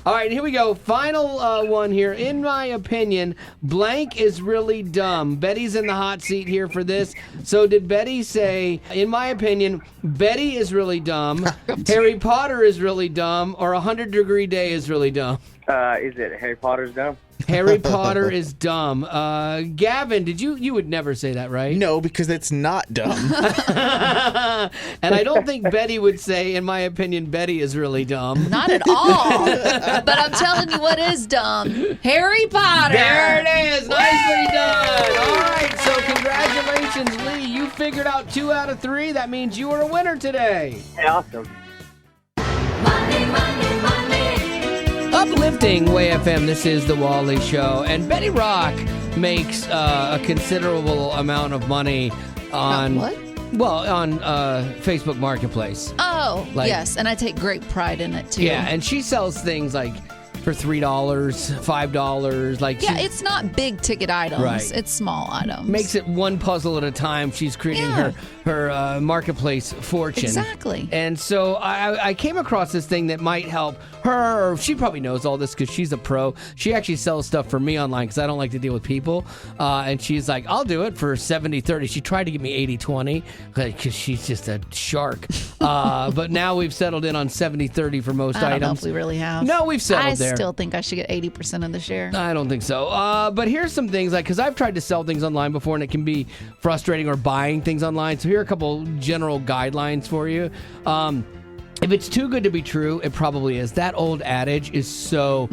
All right, here we go. Final one here. In my opinion, blank is really dumb. Betty's in the hot seat here for this. So did Betty say, in my opinion, Betty is really dumb, Harry Potter is really dumb, or 100-degree day is really dumb? Is it Harry Potter's dumb? Harry Potter is dumb. Gavin, you would never say that, right? No, because it's not dumb. And I don't think Betty would say, in my opinion, Betty is really dumb. Not at all. But I'm telling you what is dumb. Harry Potter. There it is. Nicely done. All right, so congratulations, Lee. You figured out 2 out of 3. That means you are a winner today. Hey, awesome. Uplifting Way FM, this is the Wally Show, and Betty Rock makes a considerable amount of money on what? Well, on Facebook Marketplace. Oh, yes, and I take great pride in it too. Yeah, and she sells things like for $3, $5, like yeah, it's not big ticket items. Right. It's small items. Makes it one puzzle at a time. She's creating her marketplace fortune. Exactly. And so I came across this thing that might help her. She probably knows all this because she's a pro. She actually sells stuff for me online because I don't like to deal with people. And she's like, I'll do it for 70-30. She tried to give me 80-20 because she's just a shark. But now we've settled in on 70-30 for most items. I don't know if we really have. No, we've settled there. I still think I should get 80% of the share. I don't think so. But here's some things, like, because I've tried to sell things online before and it can be frustrating, or buying things online. So here are a couple general guidelines for you. If it's too good to be true, it probably is. That old adage is so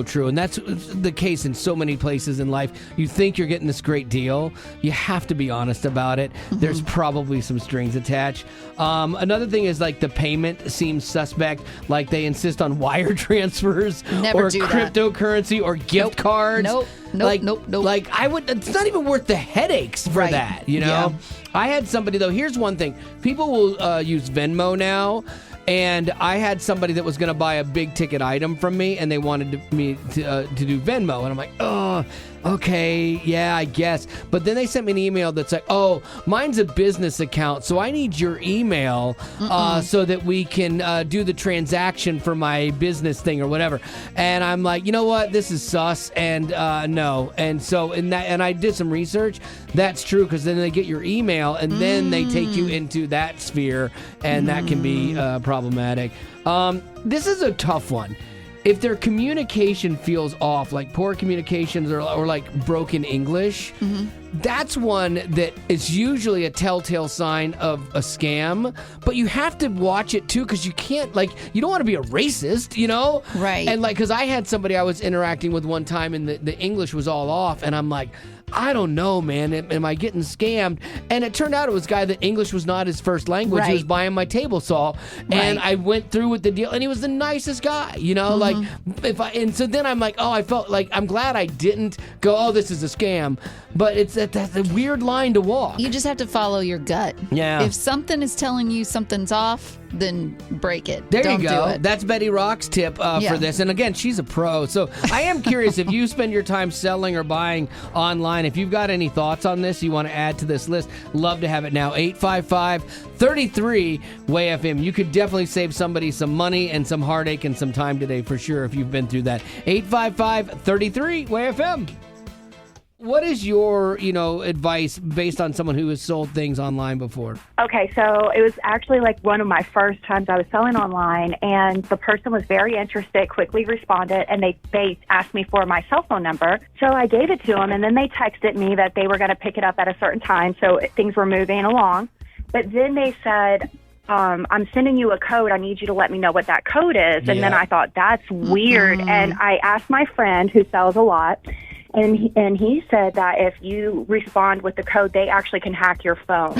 true. And that's the case in so many places in life. You think you're getting this great deal. You have to be honest about it. There's probably some strings attached. Another thing is, like, the payment seems suspect. Like, they insist on wire transfers or cryptocurrency or gift cards. Nope. Like, it's not even worth the headaches for that, you know? Yeah. I had somebody, though, here's one thing. People will use Venmo now. And I had somebody that was going to buy a big ticket item from me, and they wanted me to do Venmo. And I'm like, oh, okay, yeah, I guess. But then they sent me an email that's like, oh, mine's a business account, so I need your email so that we can do the transaction for my business thing or whatever. And I'm like, you know what? This is sus, and no. And so and I did some research. That's true, because then they get your email, and then they take you into that sphere, and that can be problematic. This is a tough one. If their communication feels off, like poor communications or like broken English, that's one that is usually a telltale sign of a scam. But you have to watch it too, because you can't, like, you don't want to be a racist, you know? Right. And like, because I had somebody I was interacting with one time, and the English was all off, and I'm like, I don't know, man. Am I getting scammed? And it turned out it was a guy that English was not his first language. He was buying my table saw. And I went through with the deal, and he was the nicest guy, you know? Like, and so then I'm like, oh, I felt like, I'm glad I didn't go, oh, this is a scam. But it's that's a weird line to walk. You just have to follow your gut. Yeah. If something is telling you something's off, then break it. There Don't you go. do it. That's Betty Rock's tip for this. And again, she's a pro. So I am curious, if you spend your time selling or buying online, if you've got any thoughts on this you want to add to this list, love to have it now. 855-33-WAY-FM. You could definitely save somebody some money and some heartache and some time today for sure if you've been through that. 855-33-WAY-FM. What is your, advice based on someone who has sold things online before? Okay, so it was actually like one of my first times I was selling online, and the person was very interested, quickly responded, and they asked me for my cell phone number. So I gave it to them, and then they texted me that they were going to pick it up at a certain time, so things were moving along. But then they said, I'm sending you a code. I need you to let me know what that code is. And then I thought, that's weird. And I asked my friend who sells a lot, and he said that if you respond with the code, they actually can hack your phone.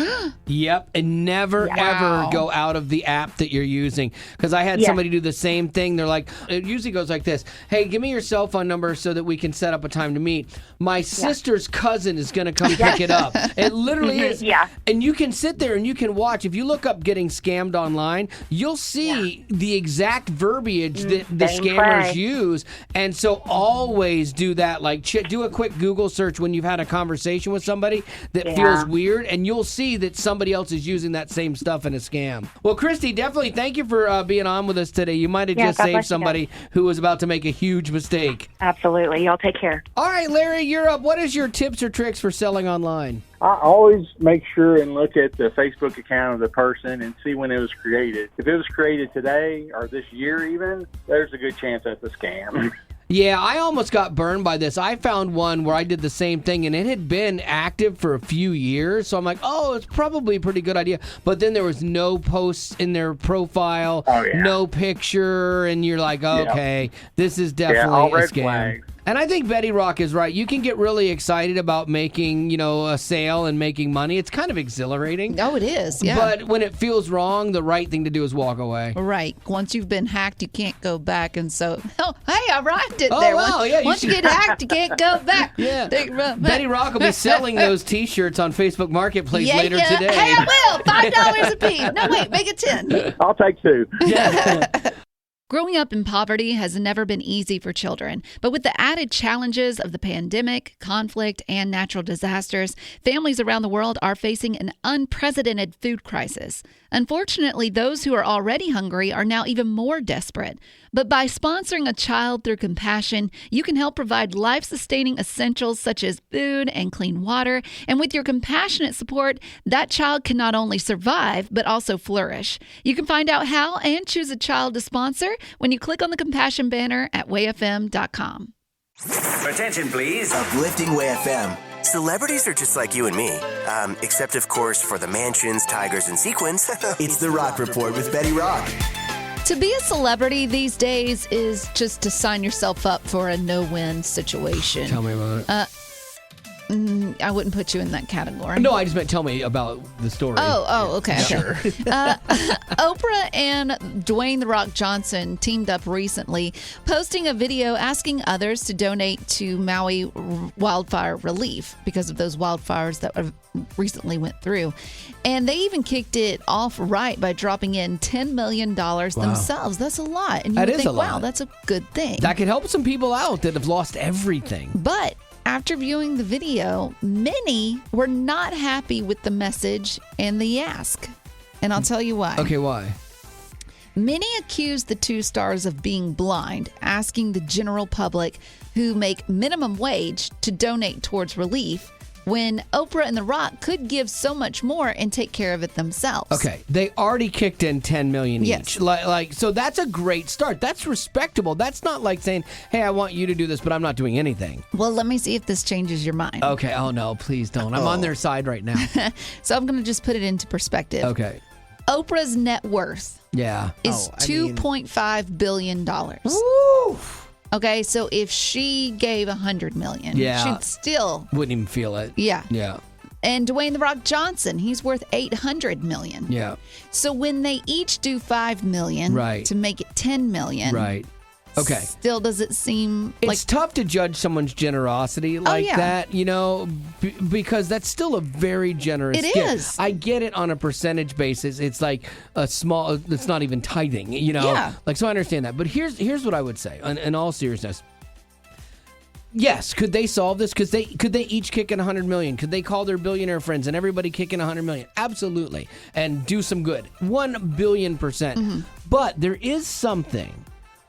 Yep, and never, ever go out of the app that you're using. Because I had somebody do the same thing. They're like, it usually goes like this. Hey, give me your cell phone number so that we can set up a time to meet. My sister's cousin is going to come pick it up. It literally is. Yeah. And you can sit there and you can watch. If you look up getting scammed online, you'll see the exact verbiage that the scammers use. And so always do that. Like, do a quick Google search when you've had a conversation with somebody that Yeah. feels weird, and you'll see that somebody else is using that same stuff in a scam. Well, Christy, definitely thank you for being on with us today. You might have just God saved bless you somebody who was about to make a huge mistake. Absolutely. Y'all take care. All right, Larry, you're up. What is your tips or tricks for selling online? I always make sure and look at the Facebook account of the person and see when it was created. If it was created today or this year even, there's a good chance that's a scam. Yeah, I almost got burned by this. I found one where I did the same thing, and it had been active for a few years. So I'm like, oh, it's probably a pretty good idea. But then there was no posts in their profile, no picture, and you're like, okay, this is definitely all a red scam. flags. And I think Betty Rock is right. You can get really excited about making, a sale and making money. It's kind of exhilarating. Oh, it is, yeah. But when it feels wrong, the right thing to do is walk away. Right. Once you've been hacked, you can't go back. And so, hey, I rocked it Oh, there. wow, yeah, you Once you should- get hacked, you can't go back. Yeah. Betty Rock will be selling those T-shirts on Facebook Marketplace later today. Hey, I will. $5 a piece. No, wait, make it 10. I'll take 2. Growing up in poverty has never been easy for children, but with the added challenges of the pandemic, conflict, and natural disasters, families around the world are facing an unprecedented food crisis. Unfortunately, those who are already hungry are now even more desperate. But by sponsoring a child through compassion, you can help provide life-sustaining essentials such as food and clean water. And with your compassionate support, that child can not only survive, but also flourish. You can find out how and choose a child to sponsor when you click on the compassion banner at wayfm.com. Attention, please. Uplifting Way FM. Celebrities are just like you and me, except, of course, for the mansions, tigers, and sequins. It's The Rock Report with Betty Rock. To be a celebrity these days is just to sign yourself up for a no-win situation. Tell me about it. I wouldn't put you in that category. No, I just meant tell me about the story. Oh, okay. Sure. Oprah and Dwayne "The Rock" Johnson teamed up recently, posting a video asking others to donate to Maui wildfire relief because of those wildfires that recently went through. And they even kicked it off right by dropping in $10 million themselves. That's a lot. And you That would is think, a lot. wow, that's a good thing. That could help some people out that have lost everything. But after viewing the video, many were not happy with the message and the ask. And I'll tell you why. Okay, why? Many accused the two stars of being blind, asking the general public who make minimum wage to donate towards relief when Oprah and The Rock could give so much more and take care of it themselves. Okay, they already kicked in $10 million Yes. each. Like, so that's a great start. That's respectable. That's not like saying, "Hey, I want you to do this, but I'm not doing anything." Well, let me see if this changes your mind. Okay. Oh no, please don't. I'm on their side right now. So I'm going to just put it into perspective. Okay. Oprah's net worth Yeah. is $2.5 billion. Woo! Okay, so if she gave $100 million, Yeah. she'd still, Wouldn't even feel it. yeah. Yeah. And Dwayne "The Rock" Johnson, he's worth $800 million. Yeah. So when they each do $5 million Right. to make it $10 million, Right. Okay. still does it seem like It's tough to judge someone's generosity like yeah. that, because that's still a very generous It gift. is. I get it on a percentage basis. It's like a small, it's not even tithing, Yeah. Like, so I understand that. But here's what I would say in all seriousness. Yes, could they solve this? Could they each kick in $100 million? Could they call their billionaire friends and everybody kick in $100 million? Absolutely. And do some good. 1 billion %. Mm-hmm. But there is something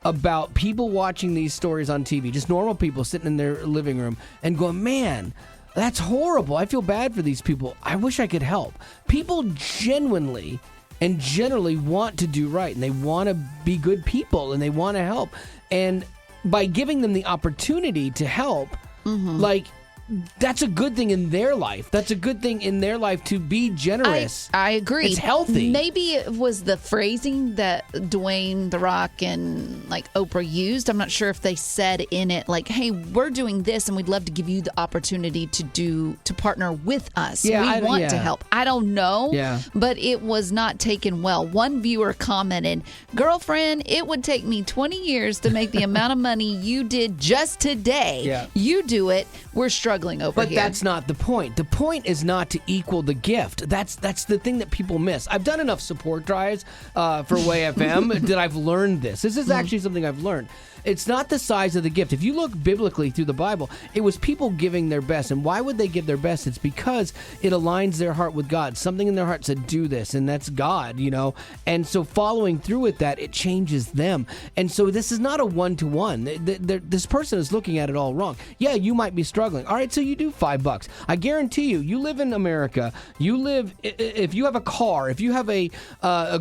about people watching these stories on TV, just normal people sitting in their living room and going, man, that's horrible. I feel bad for these people. I wish I could help. People genuinely and generally want to do right, and they want to be good people, and they want to help. And by giving them the opportunity to help, like, that's a good thing in their life. That's a good thing in their life to be generous. I agree. It's healthy. Maybe it was the phrasing that Dwayne "The Rock" and like Oprah used. I'm not sure if they said in it like, "Hey, we're doing this, and we'd love to give you the opportunity to partner with us. Yeah, we want to help." I don't know. Yeah. But it was not taken well. One viewer commented, "Girlfriend, it would take me 20 years to make the amount of money you did just today. Yeah. You do it. We're struggling over But here." that's not the point. The point is not to equal the gift. That's the thing that people miss. I've done enough support drives for Way FM that I've learned this. This is actually something I've learned. it's not the size of the gift. If you look biblically through the Bible, it was people giving their best. And why would they give their best? It's because it aligns their heart with God. Something in their heart said, do this, and that's God, And so following through with that, it changes them. And so this is not a one-to-one. This person is looking at it all wrong. Yeah, you might be struggling. All right, so you do $5. I guarantee you live in America. If you have a car, if you have a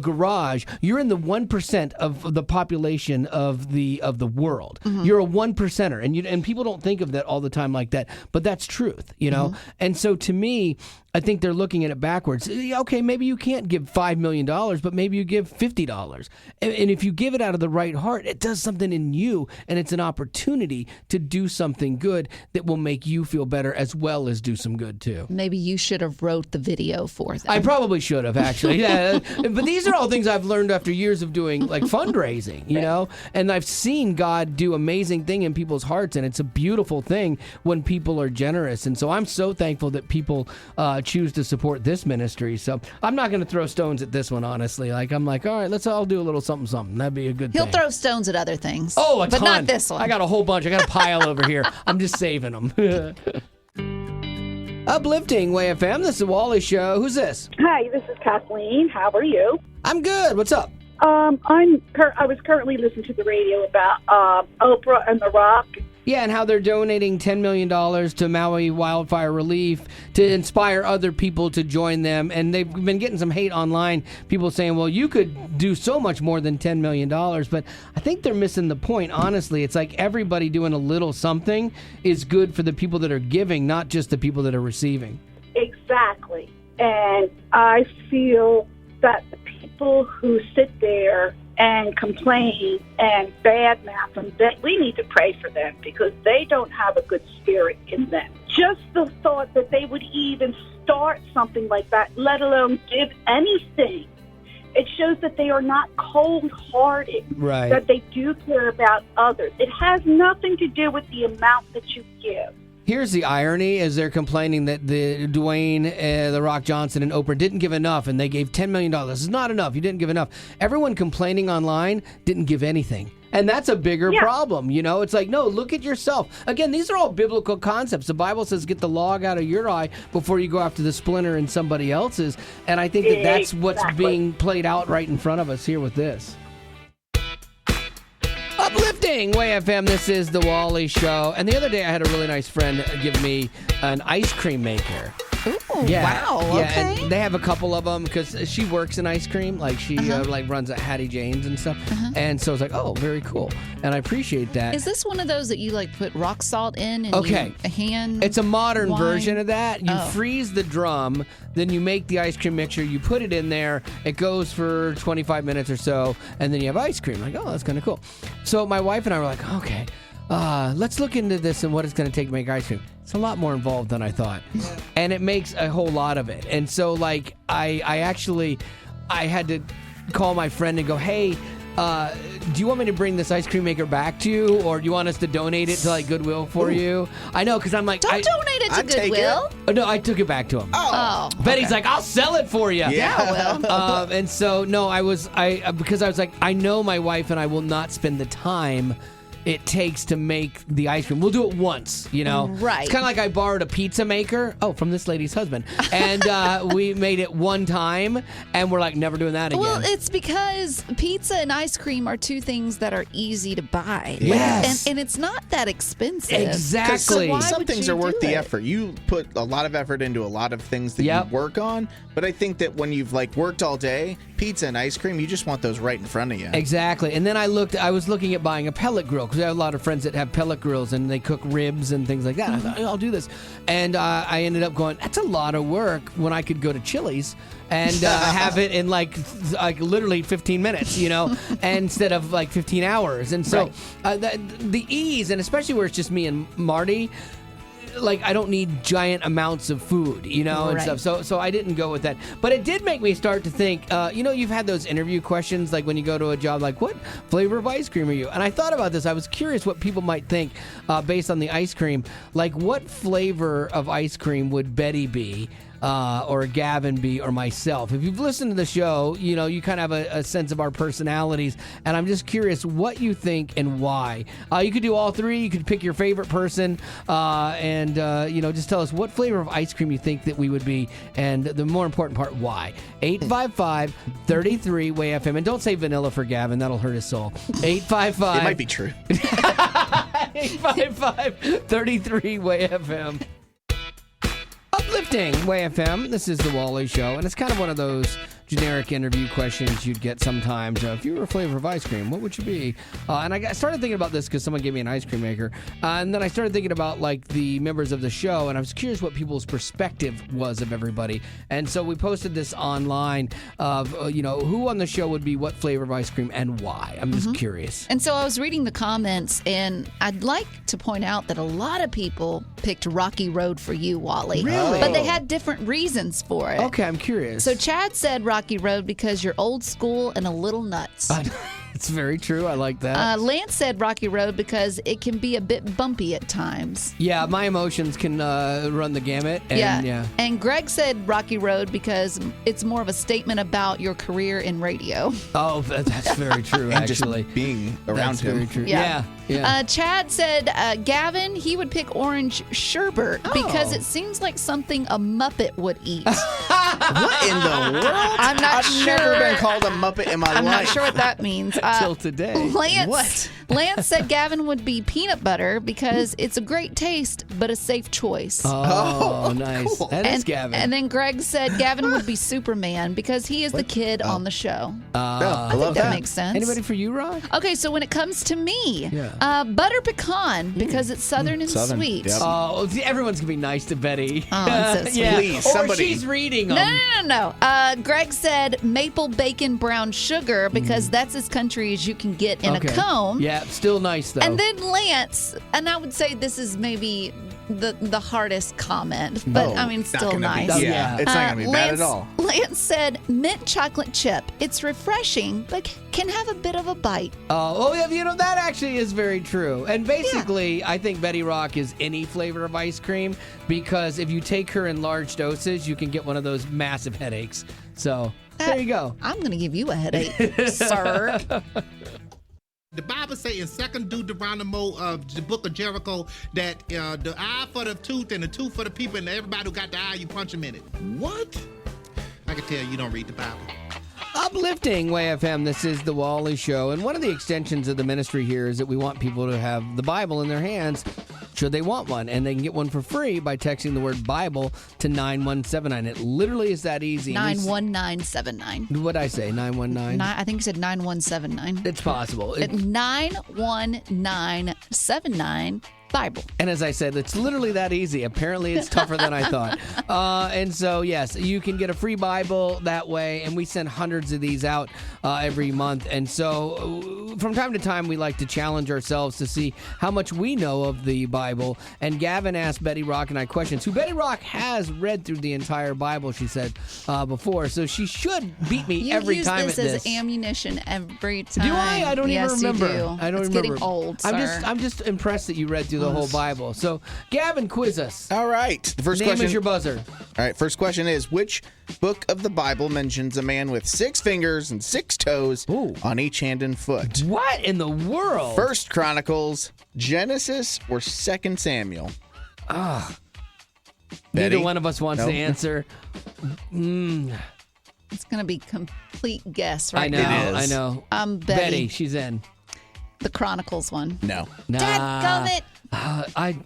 garage, you're in the 1% of the population of the world. Mm-hmm. You're a 1%er, and people don't think of that all the time like that, but that's truth, Mm-hmm. And so to me, I think they're looking at it backwards. Okay, maybe you can't give $5 million, but maybe you give $50. And if you give it out of the right heart, it does something in you, and it's an opportunity to do something good that will make you feel better as well as do some good too. Maybe you should have wrote the video for them. I probably should have, actually. Yeah. But these are all things I've learned after years of doing like fundraising, and I've seen God do amazing things in people's hearts, and it's a beautiful thing when people are generous. And so I'm so thankful that people choose to support this ministry. So I'm not going to throw stones at this one, honestly. I'm like, all right, let's all do a little something. That'd be a good thing. He'll throw stones at other things. Oh, a ton. But not this one. I got a whole bunch. I got a pile over here. I'm just saving them. Uplifting Way FM. This is the Wally Show. Who's this? Hi, this is Kathleen. How are you? I'm good. What's up? I was currently listening to the radio about Oprah and The Rock. Yeah, and how they're donating $10 million to Maui wildfire relief to inspire other people to join them. And they've been getting some hate online, people saying, well, you could do so much more than $10 million. But I think they're missing the point, honestly. It's like everybody doing a little something is good for the people that are giving, not just the people that are receiving. Exactly. And I feel that the people who sit there and complain and badmouth them, that we need to pray for them because they don't have a good spirit in them. Just the thought that they would even start something like that, let alone give anything, it shows that they are not cold-hearted, right, that they do care about others. It has nothing to do with the amount that you give. Here's the irony, is they're complaining that the Dwayne, The Rock Johnson, and Oprah didn't give enough, and they gave $10 million. This is not enough. You didn't give enough. Everyone complaining online didn't give anything. And that's a bigger problem, It's like, no, look at yourself. Again, these are all biblical concepts. The Bible says get the log out of your eye before you go after the splinter in somebody else's. And I think that that's what's being played out right in front of us here with this. Uplifting Way FM, this is the Wally Show. And the other day I had a really nice friend give me an ice cream maker. Ooh, wow, yeah, okay. And they have a couple of them because she works in ice cream. Like she runs at Hattie Jane's and stuff. And so I was like, oh, very cool. And I appreciate that. Is this one of those that you put rock salt in and a hand? It's a modern wine version of that. You freeze the drum, then you make the ice cream mixture, you put it in there, it goes for 25 minutes or so, and then you have ice cream. Like, oh, that's kind of cool. So my wife and I were like, okay, let's look into this and what it's going to take to make ice cream. It's a lot more involved than I thought. And it makes a whole lot of it. And so, I had to call my friend and go, hey, do you want me to bring this ice cream maker back to you, or do you want us to donate it to Goodwill for you? I know, because I'm like, don't donate it to Goodwill. No, I took it back to him. Oh, Betty's like, I'll sell it for you. Yeah, well. And so no, because I was like, I know my wife and I will not spend the time it takes to make the ice cream. We'll do it once, Right. It's kind of like I borrowed a pizza maker. Oh, from this lady's husband. And we made it one time, and we're like, never doing that again. Well, it's because pizza and ice cream are two things that are easy to buy. Yes. And it's not that expensive. Exactly. So Some things are worth the effort. You put a lot of effort into a lot of things that you work on, but I think that when you've worked all day, pizza and ice cream, you just want those right in front of you. Exactly. And then I was looking at buying a pellet grill, because I have a lot of friends that have pellet grills and they cook ribs and things like that. I thought, I'll do this. And I ended up going, that's a lot of work when I could go to Chili's and have it in literally 15 minutes, instead of 15 hours. And so the ease, and especially where it's just me and Marty, I don't need giant amounts of food, and stuff. So I didn't go with that. But it did make me start to think, you've had those interview questions, when you go to a job, what flavor of ice cream are you? And I thought about this. I was curious what people might think based on the ice cream. What flavor of ice cream would Betty be? or Gavin B, or myself. If you've listened to the show, you kind of have a sense of our personalities, and I'm just curious what you think and why. You could do all three. You could pick your favorite person, and just tell us what flavor of ice cream you think that we would be, and the more important part, why. 855-33-WAY-FM, and don't say vanilla for Gavin. That'll hurt his soul. 855. It might be true. 855-33-WAY-FM. Uplifting Way FM. This is the Wally Show, and it's kind of one of those generic interview questions you'd get sometimes. If you were a flavor of ice cream, what would you be? And I started thinking about this because someone gave me an ice cream maker, and then I started thinking about like the members of the show, and I was curious what people's perspective was of everybody. And so we posted this online of who on the show would be what flavor of ice cream and why. I'm just curious. And so I was reading the comments, and I'd like to point out that a lot of people picked Rocky Road for you, Wally. Really? But they had different reasons for it. Okay, I'm curious. So Chad said Rocky Road because you're old school and a little nuts. It's very true. I like that. Lance said Rocky Road because it can be a bit bumpy at times. Yeah, my emotions can run the gamut. And, yeah. And Greg said Rocky Road because it's more of a statement about your career in radio. Oh, that's very true, and actually. Just being around that's him. Very true. Yeah. Yeah. Chad said Gavin, he would pick orange sherbet because it seems like something a Muppet would eat. What in the world? I've never been called a Muppet in my life. I'm not sure what that means. Till today. Lance said Gavin would be peanut butter because it's a great taste, but a safe choice. Oh, nice. Cool. That is Gavin. And then Greg said Gavin would be Superman because he is the kid on the show. I think that makes sense. Anybody for you, Rod? Okay, so when it comes to me, butter pecan because it's southern and sweet. Yep. Oh, everyone's going to be nice to Betty. Oh, it's so sweet. Please, or somebody. she's reading them. No. Greg said maple bacon brown sugar because that's as country as you can get in a cone. Yeah, still nice, though. And then Lance, and I would say this is maybe the hardest comment, but I mean, still nice. It's not going to be bad at all. Lance said mint chocolate chip. It's refreshing, but can have a bit of a bite. Oh, yeah, that actually is very true. And basically, I think Betty Rock is any flavor of ice cream because if you take her in large doses, you can get one of those massive headaches. So there you go. I'm going to give you a headache, sir. The Bible says in 2 Deuteronomy of the book of Jericho that the eye for the tooth and the tooth for the people, and everybody who got the eye, you punch them in it. What? I can tell you don't read the Bible. Uplifting Way FM, this is the Wally Show, and one of the extensions of the ministry here is that we want people to have the Bible in their hands should they want one, and they can get one for free by texting the word Bible to 9179. It literally is that easy. 91979. What'd I say, 919? I think you said 9179. It's possible. 91979 Bible. And as I said, it's literally that easy. Apparently, it's tougher than I thought. And so, yes, you can get a free Bible that way, and we send hundreds of these out every month. And so, from time to time, we like to challenge ourselves to see how much we know of the Bible. And Gavin asked Betty Rock and I questions, who Betty Rock has read through the entire Bible, she said, before. So she should beat me every time at this. You use this as ammunition every time. Do I? I don't even remember. You do. I don't it's remember. Getting old, sir. I'm just impressed that you read through the whole Bible. So, Gavin, quiz us. All right. The first Name question is your buzzer. All right. First question is, which book of the Bible mentions a man with 6 fingers and 6 toes on each hand and foot? What in the world? 1 Chronicles, Genesis, or 2 Samuel? Neither one of us wants to answer. It's going to be complete guess right I know. now. I know. Betty. She's in. The Chronicles one. No. Dadgummit.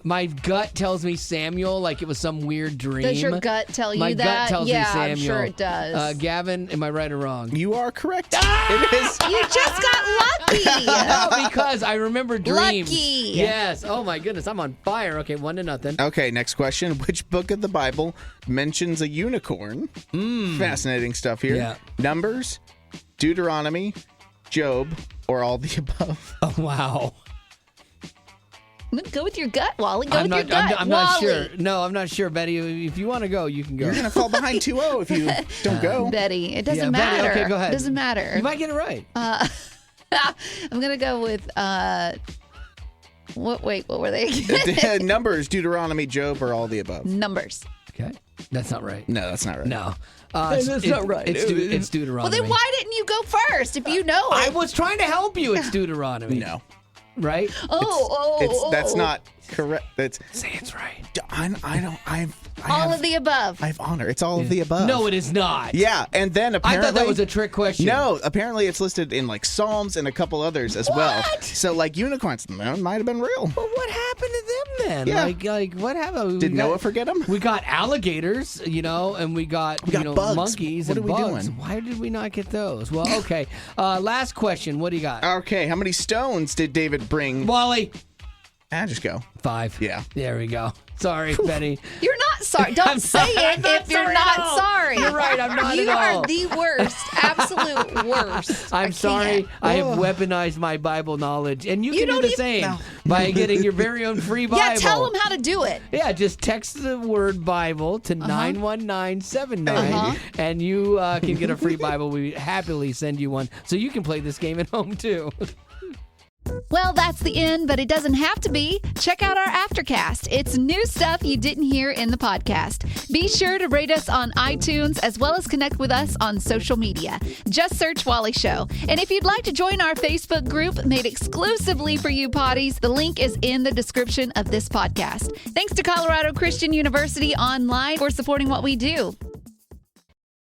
My gut tells me Samuel, like it was some weird dream. Does your gut tell you my that? gut tells me Samuel. I'm sure it does. Gavin, am I right or wrong? You are correct. It is. You just got lucky. No, because I remember dreams. Lucky. Yes. Oh my goodness, I'm on fire. Okay, 1-0. Okay, next question. Which book of the Bible mentions a unicorn? Fascinating stuff here. Yeah. Numbers, Deuteronomy, Job, or all the above? Oh, wow. Go with your gut, Wally. Go with your gut. I'm not sure. No, I'm not sure, Betty. If you want to go, you can go. You're going to fall behind 2-0 if you don't go. Betty, it doesn't matter. Betty, okay, go ahead. It doesn't matter. You might get it right. I'm going to go with... what were they again? Numbers, Deuteronomy, Job, or all the above? Numbers. Okay. That's not right. No, that's not right. No. That's not right. It's Deuteronomy. Well, then why didn't you go first if you know it? I was trying to help you. It's Deuteronomy. No. Right? That's not correct. Say it's right. All of the above. I have honor. It's all of the above. No, it is not. Yeah, and then apparently I thought that was a trick question. No, apparently it's listed in like Psalms and a couple others as well. So like unicorns, might have been real. Well, what happened to them then? Yeah. Like what happened? Did Noah forget them? We got alligators, and we got bugs. monkeys What and are we bugs. doing? Why did we not get those? Well, okay. Last question. What do you got? Okay, how many stones did David bring? Wally. Just go. 5. Yeah. There we go. Sorry, Betty. You're not sorry. Don't say it if you're not sorry. You're right. I'm not You at all. are the worst. Absolute worst. I'm sorry. I have weaponized my Bible knowledge, and you can do the same by getting your very own free Bible. Yeah, tell them how to do it. Yeah, just text the word Bible to 91979, and you can get a free Bible. We happily send you one, so you can play this game at home too. Well, that's the end, but it doesn't have to be. Check out our Aftercast. It's new stuff you didn't hear in the podcast. Be sure to rate us on iTunes as well as connect with us on social media. Just search Wally Show. And if you'd like to join our Facebook group made exclusively for you potties, the link is in the description of this podcast. Thanks to Colorado Christian University Online for supporting what we do.